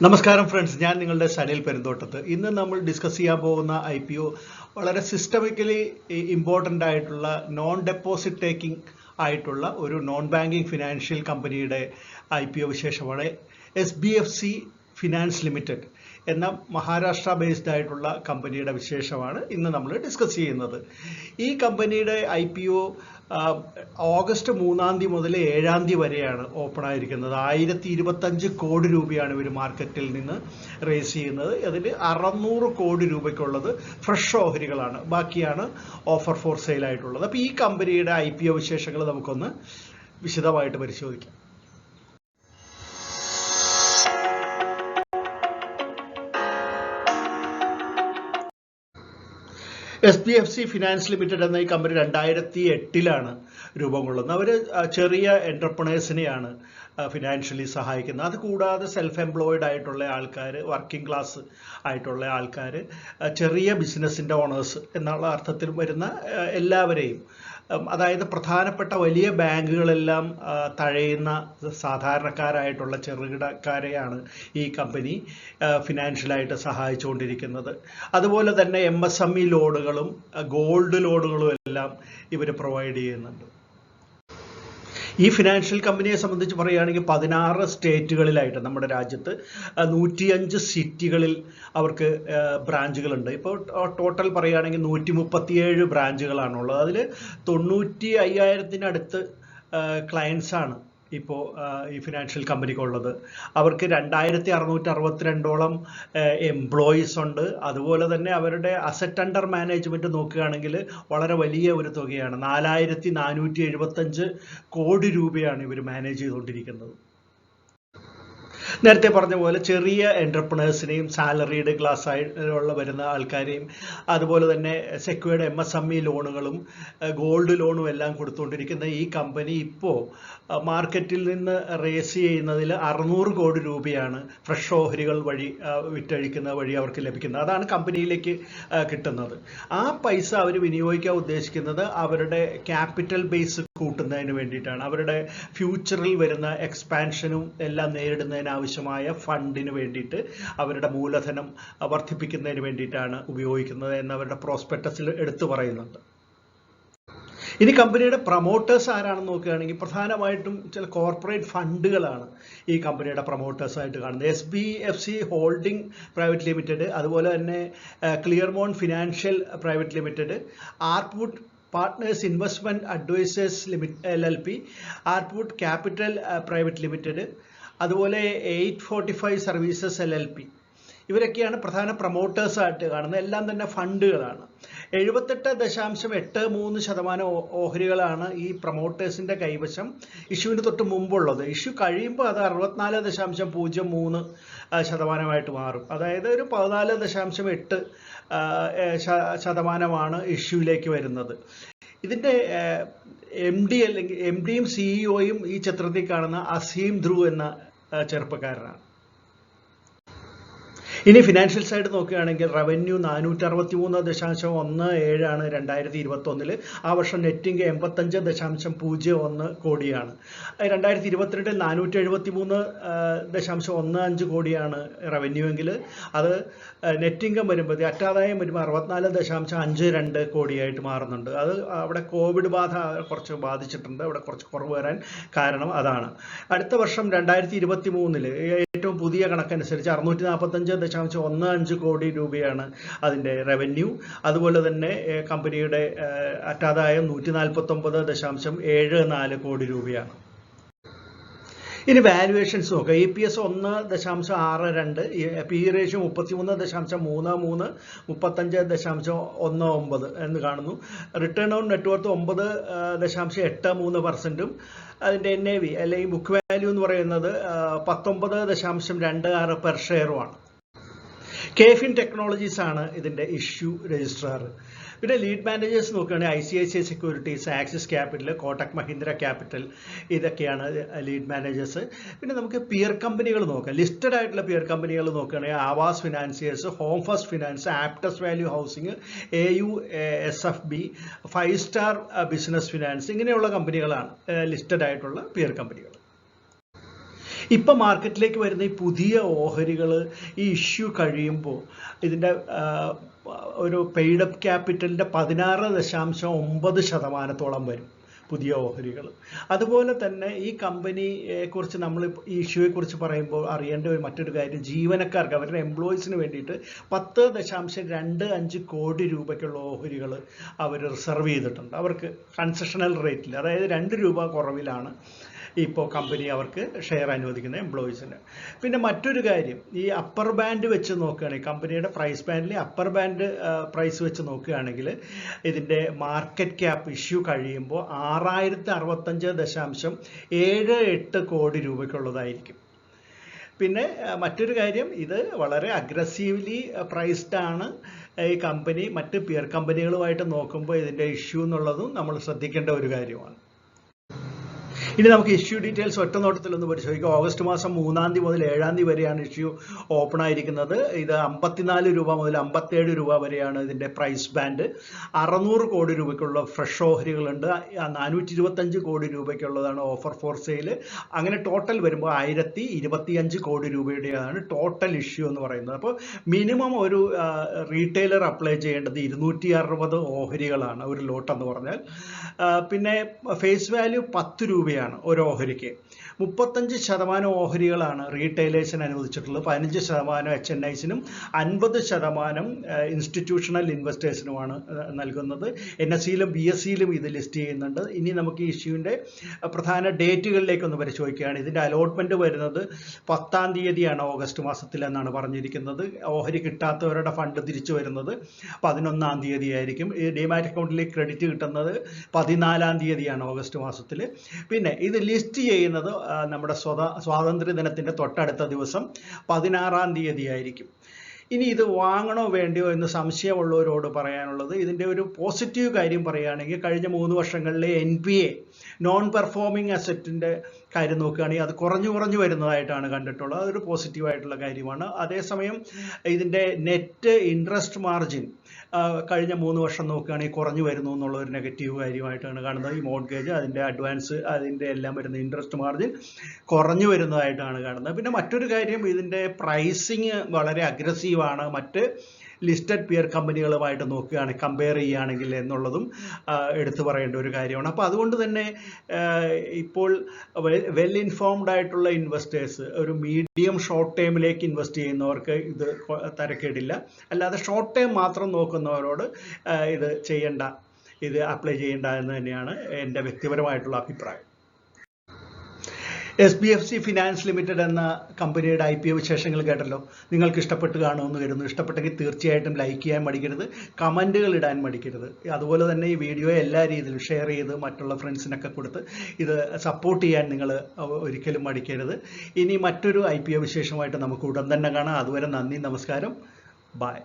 നമസ്കാരം ഫ്രണ്ട്സ്, ഞാൻ നിങ്ങളുടെ സനിൽ പെരുന്തോട്ടത്ത്. ഇന്ന് നമ്മൾ ഡിസ്കസ് ചെയ്യാൻ പോകുന്ന IPO വളരെ സിസ്റ്റമിക്കലി ഇമ്പോർട്ടൻ്റ് ആയിട്ടുള്ള നോൺ ഡെപ്പോസിറ്റ് ടേക്കിംഗ് ആയിട്ടുള്ള ഒരു നോൺ ബാങ്കിങ് ഫിനാൻഷ്യൽ കമ്പനിയുടെ IPO വിശേഷമാണ്. SBFC Finance Ltd എന്ന മഹാരാഷ്ട്ര ബേസ്ഡ് ആയിട്ടുള്ള കമ്പനിയുടെ വിശേഷമാണ് ഇന്ന് നമ്മൾ ഡിസ്കസ് ചെയ്യുന്നത്. ഈ കമ്പനിയുടെ IPO ഓഗസ്റ്റ് 3 മുതൽ 7 വരെയാണ് ഓപ്പൺ ആയിരിക്കുന്നത്. 1025 കോടി രൂപയാണ് ഇവർ മാർക്കറ്റിൽ നിന്ന് റേസ് ചെയ്യുന്നത്. അതിൽ 600 കോടി രൂപയ്ക്കുള്ളത് ഫ്രഷ് ഓഹരികളാണ്, ബാക്കിയാണ് ഓഫർ ഫോർ സെയിൽ ആയിട്ടുള്ളത്. അപ്പോൾ ഈ കമ്പനിയുടെ IPO വിശേഷങ്ങൾ നമുക്കൊന്ന് വിശദമായിട്ട് പരിശോധിക്കാം. SBFC Finance Ltd എന്ന ഈ കമ്പനി 2008 രൂപം കൊള്ളുന്നത്. അവർ ചെറിയ എൻ്റർപ്രണേഴ്സിനെയാണ് ഫിനാൻഷ്യലി സഹായിക്കുന്നത്. അതുകൂടാതെ സെൽഫ് എംപ്ലോയിഡ് ആയിട്ടുള്ള ആൾക്കാർ, വർക്കിംഗ് ക്ലാസ് ആയിട്ടുള്ള ആൾക്കാർ, ചെറിയ ബിസിനസ്സിൻ്റെ ഓണേഴ്സ് എന്നുള്ള അർത്ഥത്തിൽ വരുന്ന എല്ലാവരെയും, അതായത് പ്രധാനപ്പെട്ട വലിയ ബാങ്കുകളെല്ലാം തഴയുന്ന സാധാരണക്കാരായിട്ടുള്ള ചെറുകിടക്കാരെയാണ് ഈ കമ്പനി ഫിനാൻഷ്യലായിട്ട് സഹായിച്ചുകൊണ്ടിരിക്കുന്നത്. അതുപോലെ തന്നെ MSME ലോണുകളും ഗോൾഡ് ലോണുകളും എല്ലാം ഇവർ പ്രൊവൈഡ് ചെയ്യുന്നുണ്ട്. ഈ ഫിനാൻഷ്യൽ കമ്പനിയെ സംബന്ധിച്ച് പറയുകയാണെങ്കിൽ 16 സ്റ്റേറ്റുകളിലായിട്ട് നമ്മുടെ രാജ്യത്ത് 105 സിറ്റികളിൽ അവർക്ക് ബ്രാഞ്ചുകളുണ്ട്. ഇപ്പോൾ ടോട്ടൽ പറയുകയാണെങ്കിൽ 137 ബ്രാഞ്ചുകളാണുള്ളത്. അതിൽ 95,000-അടുത്ത് ക്ലയൻസാണ് ഇപ്പോൾ ഈ ഫിനാൻഷ്യൽ കമ്പനിക്കുള്ളത്. അവർക്ക് 2662 എംപ്ലോയീസ് ഉണ്ട്. അതുപോലെ തന്നെ അവരുടെ അസറ്റ് അണ്ടർ മാനേജ്മെൻറ്റ് നോക്കുകയാണെങ്കിൽ വളരെ വലിയ ഒരു തുകയാണ്. 4475 കോടി രൂപയാണ് ഇവർ മാനേജ് ചെയ്തുകൊണ്ടിരിക്കുന്നത്. നേരത്തെ പറഞ്ഞ പോലെ ചെറിയ എൻ്റർപ്രണേഴ്സിനെയും സാലറീഡ് ക്ലാസ് ആയിട്ടുള്ള വരുന്ന ആൾക്കാരെയും അതുപോലെ തന്നെ സെക്യൂർഡ് MSME ലോണുകളും ഗോൾഡ് ലോണും എല്ലാം കൊടുത്തുകൊണ്ടിരിക്കുന്ന ഈ കമ്പനി ഇപ്പോൾ മാർക്കറ്റിൽ നിന്ന് റേസ് ചെയ്യുന്നതിൽ 600 കോടി രൂപയാണ് ഫ്രഷ് ഓഹരികൾ വഴി വിറ്റഴിക്കുന്ന വഴി അവർക്ക് ലഭിക്കുന്നത്. അതാണ് കമ്പനിയിലേക്ക് കിട്ടുന്നത്. ആ പൈസ അവർ വിനിയോഗിക്കാൻ ഉദ്ദേശിക്കുന്നത് അവരുടെ ക്യാപിറ്റൽ ബേസ് കൂട്ടുന്നതിന് വേണ്ടിയിട്ടാണ്. അവരുടെ ഫ്യൂച്ചറിൽ വരുന്ന എക്സ്പാൻഷനും എല്ലാം നേരിടുന്നതിന് ആവശ്യമായ ഫണ്ടിന് വേണ്ടിയിട്ട്, അവരുടെ മൂലധനം വർദ്ധിപ്പിക്കുന്നതിന് വേണ്ടിയിട്ടാണ് ഉപയോഗിക്കുന്നത് എന്ന് അവരുടെ പ്രോസ്പെക്ടസിൽ എടുത്തു പറയുന്നുണ്ട്. ഇനി കമ്പനിയുടെ പ്രൊമോട്ടേഴ്സ് ആരാണെന്ന് നോക്കുകയാണെങ്കിൽ പ്രധാനമായിട്ടും ചില കോർപ്പറേറ്റ് ഫണ്ടുകളാണ് ഈ കമ്പനിയുടെ പ്രൊമോട്ടേഴ്സായിട്ട് കാണുന്നത്. SBFC ഹോൾഡിംഗ് പ്രൈവറ്റ് ലിമിറ്റഡ്, അതുപോലെ തന്നെ Clearmont financial private limited, Artwood partners investment advisers LLP, Artwood capital private limited, അതുപോലെ 845 സർവീസസ് LLP. ഇവരൊക്കെയാണ് പ്രധാന പ്രൊമോട്ടേഴ്സായിട്ട് കാണുന്നത്. എല്ലാം തന്നെ ഫണ്ടുകളാണ്. 78.83% ഓഹരികളാണ് ഈ പ്രൊമോട്ടേഴ്സിൻ്റെ കൈവശം ഇഷ്യൂവിന് തൊട്ട് മുമ്പുള്ളത്. ഇഷ്യൂ കഴിയുമ്പോൾ അത് 64.03% മാറും. അതായത് ഒരു 14.8% ഇഷ്യൂയിലേക്ക് വരുന്നത്. ഇതിൻ്റെ MDയും CEOയും ഈ ചിത്രത്തിൽ കാണുന്ന അസീം ധ്രുവ് എന്ന ചെറുപ്പക്കാരനാണ്. ഇനി ഫിനാൻഷ്യൽ സൈഡ് നോക്കുകയാണെങ്കിൽ റവന്യൂ 463.17 ആണ് 2021. ആ വർഷം നെറ്റിംഗ് 85.01 കോടിയാണ്. 2022 473.15 കോടിയാണ് റവന്യൂ എങ്കിൽ അത് നെറ്റ് ഇൻകം വരുമ്പോൾ അറ്റാദായം വരുമ്പോൾ 64.52 കോടിയായിട്ട് മാറുന്നുണ്ട്. അത് അവിടെ കോവിഡ് ബാധ കുറച്ച് ബാധിച്ചിട്ടുണ്ട്. അവിടെ കുറച്ച് കുറവ് വരാൻ കാരണം അതാണ്. അടുത്ത വർഷം 2023 ഏറ്റവും പുതിയ കണക്കനുസരിച്ച് 645.15 കോടി രൂപയാണ് അതിൻ്റെ റവന്യൂ. അതുപോലെ തന്നെ കമ്പനിയുടെ അറ്റാദായം 149.74 കോടി രൂപയാണ്. ഇനി വാല്യുവേഷൻസ് നോക്കുക. EPS 1.62, PE റേഷ്യോ 33.33, 35.19 എന്ന് കാണുന്നു. റിട്ടേൺ ഓൺ നെറ്റ്വർത്ത് 9.83%, അതിൻ്റെ NAV അല്ലെങ്കിൽ ബുക്ക് വാല്യൂ എന്ന് പറയുന്നത് 19.26 പെർ ഷെയറുമാണ്. KFIN ടെക്നോളജീസ് ആണ് ഇതിൻ്റെ ഇഷ്യൂ രജിസ്ട്രാർ. പിന്നെ ലീഡ് മാനേജേഴ്സ് നോക്കുകയാണെങ്കിൽ ICICI securities, axis capital, Kotak Mahindra capital, ഇതൊക്കെയാണ് ലീഡ് മാനേജേഴ്സ്. പിന്നെ നമുക്ക് പിയർ കമ്പനികൾ നോക്കാം. ലിസ്റ്റഡ് ആയിട്ടുള്ള പിയർ കമ്പനികൾ നോക്കുകയാണെങ്കിൽ Aavas Financiers, Home First Finance, Aptus Value Housing, AUSFB, 5 Star Business Finance, ഇങ്ങനെയുള്ള കമ്പനികളാണ് ലിസ്റ്റഡ് ആയിട്ടുള്ള പിയർ കമ്പനികൾ. ഇപ്പം മാർക്കറ്റിലേക്ക് വരുന്ന ഈ പുതിയ ഓഹരികൾ ഈ ഇഷ്യൂ കഴിയുമ്പോൾ ഇതിൻ്റെ ഒരു പെയ്ഡ് അപ്പ് ക്യാപിറ്റലിൻ്റെ 16.9% വരും പുതിയ ഓഹരികൾ. അതുപോലെ തന്നെ ഈ കമ്പനിയെക്കുറിച്ച് നമ്മൾ ഈ ഇഷ്യൂയെക്കുറിച്ച് പറയുമ്പോൾ അറിയേണ്ട മറ്റൊരു കാര്യം, ജീവനക്കാർക്ക് അവരുടെ എംപ്ലോയീസിന് വേണ്ടിയിട്ട് 10.25 കോടി രൂപയ്ക്കുള്ള ഓഹരികൾ അവർ റിസർവ് ചെയ്തിട്ടുണ്ട്. അവർക്ക് കൺസെഷണൽ റേറ്റിൽ, അതായത് 2 രൂപ കുറവിലാണ് ഇപ്പോൾ കമ്പനി അവർക്ക് ഷെയർ അനുവദിക്കുന്ന എംപ്ലോയീസിന്. പിന്നെ മറ്റൊരു കാര്യം, ഈ അപ്പർ ബാൻഡ് വെച്ച് നോക്കുകയാണെങ്കിൽ കമ്പനിയുടെ പ്രൈസ് ബാൻഡിലെ അപ്പർ ബാൻഡ് പ്രൈസ് വെച്ച് നോക്കുകയാണെങ്കിൽ ഇതിൻ്റെ മാർക്കറ്റ് ക്യാപ്പ് ഇഷ്യൂ കഴിയുമ്പോൾ 6065.78 കോടി രൂപയ്ക്കുള്ളതായിരിക്കും. പിന്നെ മറ്റൊരു കാര്യം, ഇത് വളരെ അഗ്രസീവ്ലി പ്രൈസ്ഡ് ആണ് ഈ കമ്പനി. മറ്റ് പിയർ കമ്പനികളുമായിട്ട് നോക്കുമ്പോൾ ഇതിൻ്റെ ഇഷ്യൂ എന്നുള്ളതും നമ്മൾ ശ്രദ്ധിക്കേണ്ട ഒരു കാര്യമാണ്. ഇനി നമുക്ക് ഇഷ്യൂ ഡീറ്റെയിൽസ് ഒറ്റ നോട്ടത്തിലൊന്ന് പരിശോധിക്കാം. ഓഗസ്റ്റ് മാസം 3-ാം തീയതി മുതൽ 7-ാം തീയതി വരെയാണ് ഇഷ്യൂ ഓപ്പൺ ആയിരിക്കുന്നത്. ഇത് 54 രൂപ മുതൽ 57 രൂപ വരെയാണ് ഇതിൻ്റെ പ്രൈസ് ബാൻഡ്. 600 കോടി രൂപയ്ക്കുള്ള ഫ്രഷ് ഓഹരികളുണ്ട്. 425 കോടി രൂപയ്ക്കുള്ളതാണ് ഓഫർ ഫോർ സെയിൽ. അങ്ങനെ ടോട്ടൽ വരുമ്പോൾ 1025 കോടി രൂപയുടെയാണ് ടോട്ടൽ ഇഷ്യൂ എന്ന് പറയുന്നത്. അപ്പോൾ മിനിമം ഒരു റീറ്റെയിലർ അപ്ലൈ ചെയ്യേണ്ടത് 260 ഓഹരികളാണ് ഒരു ലോട്ട് എന്ന് പറഞ്ഞാൽ. പിന്നെ ഫേസ് വാല്യൂ 10 രൂപയാണ് ഒരു ഓഹരിക്ക്. 35% ഓഹരികളാണ് റീറ്റെയിലേഴ്സിന് അനുവദിച്ചിട്ടുള്ളത്, 15% HNIസിനും 50% ഇൻസ്റ്റിറ്റ്യൂഷണൽ ഇൻവെസ്റ്റേഴ്സിനുമാണ് നൽകുന്നത്. NSEയിലും BSEയിലും ഇത് ലിസ്റ്റ് ചെയ്യുന്നുണ്ട്. ഇനി നമുക്ക് ഈ ഇഷ്യൂവിൻ്റെ പ്രധാന ഡേറ്റുകളിലേക്കൊന്ന് പരിശോധിക്കുകയാണ്. ഇതിൻ്റെ അലോട്ട്മെൻറ്റ് വരുന്നത് 10-ാം തീയതിയാണ് ഓഗസ്റ്റ് മാസത്തിൽ എന്നാണ് പറഞ്ഞിരിക്കുന്നത്. ഓഹരി കിട്ടാത്തവരുടെ ഫണ്ട് തിരിച്ചു വരുന്നത് 11-ാം തീയതി ആയിരിക്കും. ഈ ഡിമാറ്റ് അക്കൗണ്ടിലേക്ക് ക്രെഡിറ്റ് കിട്ടുന്നത് 14-ാം തീയതിയാണ് ഓഗസ്റ്റ് മാസത്തിൽ. പിന്നെ ഇത് ലിസ്റ്റ് ചെയ്യുന്നത് നമ്മുടെ സ്വാതന്ത്ര്യ ദിനത്തിൻ്റെ തൊട്ടടുത്ത ദിവസം 16-ാം തീയതി ആയിരിക്കും. ഇനി ഇത് വാങ്ങണോ വേണ്ടിയോ എന്ന് സംശയമുള്ളവരോട് പറയാനുള്ളത്, ഇതിൻ്റെ ഒരു പോസിറ്റീവ് കാര്യം പറയുകയാണെങ്കിൽ കഴിഞ്ഞ 3 വർഷങ്ങളിലെ NPA നോൺ പെർഫോമിംഗ് അസറ്റിൻ്റെ കാര്യം നോക്കുകയാണെങ്കിൽ അത് കുറഞ്ഞു വരുന്നതായിട്ടാണ് കണ്ടിട്ടുള്ളത്. അതൊരു പോസിറ്റീവായിട്ടുള്ള കാര്യമാണ്. അതേസമയം ഇതിൻ്റെ നെറ്റ് ഇൻട്രസ്റ്റ് മാർജിൻ കഴിഞ്ഞ 3 വർഷം നോക്കുകയാണെങ്കിൽ കുറഞ്ഞു വരുന്നു എന്നുള്ള ഒരു നെഗറ്റീവ് കാര്യമായിട്ടാണ് കാണുന്നത്. ഈ മോർഗേജ്, അതിൻ്റെ അഡ്വാൻസ്, അതിൻ്റെ എല്ലാം വരുന്ന ഇൻട്രസ്റ്റ് മാർജിൻ കുറഞ്ഞു വരുന്നതായിട്ടാണ് കാണുന്നത്. പിന്നെ മറ്റൊരു കാര്യം, ഇതിൻ്റെ പ്രൈസിങ് വളരെ അഗ്രസീവാണ് മറ്റ് ലിസ്റ്റഡ് പിയർ കമ്പനികളുമായിട്ട് നോക്കുകയാണ്, കമ്പയർ ചെയ്യുകയാണെങ്കിൽ എന്നുള്ളതും എടുത്തു പറയേണ്ട ഒരു കാര്യമാണ്. അപ്പോൾ അതുകൊണ്ട് തന്നെ ഇപ്പോൾ വെൽ ഇൻഫോംഡ് ആയിട്ടുള്ള ഇൻവെസ്റ്റേഴ്സ്, ഒരു മീഡിയം ഷോർട്ട് ടൈമിലേക്ക് ഇൻവെസ്റ്റ് ചെയ്യുന്നവർക്ക് ഇത് തരക്കേടില്ല. അല്ലാതെ ഷോർട്ട് ടൈം മാത്രം നോക്കുന്നവരോട് ഇത് ചെയ്യേണ്ട, ഇത് അപ്ലൈ ചെയ്യേണ്ട എന്ന് തന്നെയാണ് എൻ്റെ വ്യക്തിപരമായിട്ടുള്ള അഭിപ്രായം. SBFC ഫിനാൻസ് ലിമിറ്റഡ് എന്ന കമ്പനിയുടെ IPO വിശേഷങ്ങൾ കേട്ടല്ലോ. നിങ്ങൾക്ക് ഇഷ്ടപ്പെട്ട് കാണുമെന്ന് കരുതുന്നു. ഇഷ്ടപ്പെട്ടെങ്കിൽ തീർച്ചയായിട്ടും ലൈക്ക് ചെയ്യാൻ മടിക്കരുത്, കമൻറ്റുകൾ ഇടാൻ മടിക്കരുത്. അതുപോലെ തന്നെ ഈ വീഡിയോ എല്ലാ രീതിയിലും ഷെയർ ചെയ്ത് മറ്റുള്ള ഫ്രണ്ട്സിനൊക്കെ കൊടുത്ത് ഇത് സപ്പോർട്ട് ചെയ്യാൻ നിങ്ങൾ ഒരിക്കലും മടിക്കരുത്. ഇനി മറ്റൊരു IPO വിശേഷമായിട്ട് നമുക്ക് ഉടൻ തന്നെ കാണാം. അതുവരെ നന്ദി, നമസ്കാരം, ബൈ.